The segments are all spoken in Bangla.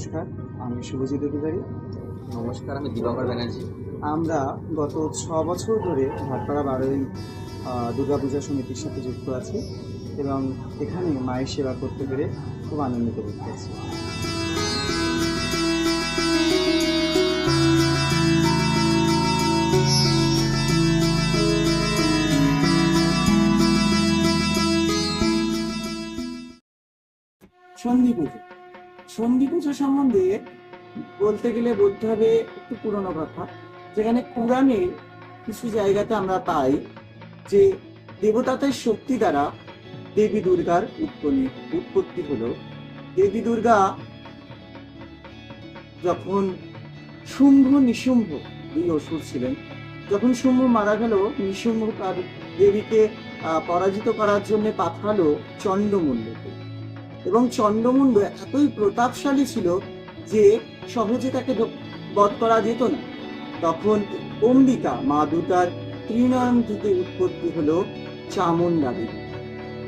নমস্কার, আমি শুভজিৎ অধিকারী। নমস্কার, আমি দিবাকর ব্যানার্জি। আমরা গত 6 বছর ধরে ভাটপাড়া বারোই দুর্গাপূজা সমিতির সাথে যুক্ত আছি এবং এখানে মায়ের সেবা করতে পেরে খুব আনন্দিত বোধ করছি। সন্ধি পুজো সন্ধি পুজো সম্বন্ধে বলতে গেলে বলতে হবে একটু পুরনো কথা, যেখানে পুরাণের কিছু জায়গাতে আমরা পাই যে দেবতাদের শক্তি দ্বারা দেবী দুর্গার উৎপত্তি হলো। দেবী দুর্গা যখন শুম্ভ নিশুম্ভ দুই অসুর ছিলেন, যখন শুম্ভ মারা গেল, নিশুম্ভ তার দেবীকে পরাজিত করার জন্য পাঠালো চন্ডমুণ্ডকে, এবং চন্ডমুণ্ড এতই প্রতাপশালী ছিল যে সহজে তাকে বধ করা যেত না। তখন অম্বিকা মা দুর্গার ত্রিনয়ন থেকে উৎপত্তি হলো চামুণ্ডা দেবী।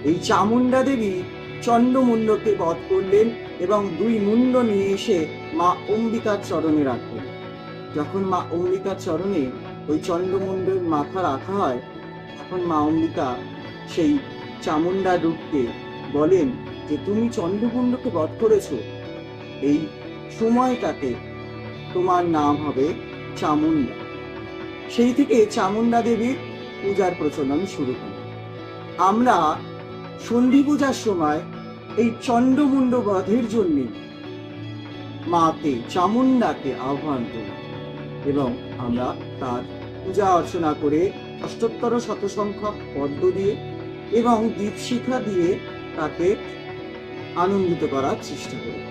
এই চামুণ্ডা দেবী চন্ডমুণ্ডকে বধ করলেন এবং দুই মুণ্ড নিয়ে এসে মা অম্বিকার চরণে রাখলেন। যখন মা অম্বিকার চরণে ওই চন্ডমুণ্ডের মাথা রাখা হয়, তখন মা অম্বিকা সেই চামুণ্ডা রূপকে বলেন যে তুমি চন্ডমুণ্ডকে বধ করেছো, এই সময়টাতে তোমার নাম হবে চামুণ্ডা। সেই থেকে চামুণ্ডা দেবীর পূজার প্রচলন শুরু হয়। আমরা সন্ধি পূজার সময় এই চন্ডমুণ্ড বধের জন্য মাকে চামুণ্ডাকে আহ্বান করি এবং আমরা তার পূজা অর্চনা করে অষ্টোত্তর শতসংখ্যক পদ্ম দিয়ে এবং দীপশিখা দিয়ে তাকে আনন্দিত করার চেষ্টা করি।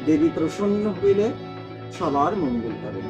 দেবী প্রসন্ন হইলে সবার মঙ্গল করেন।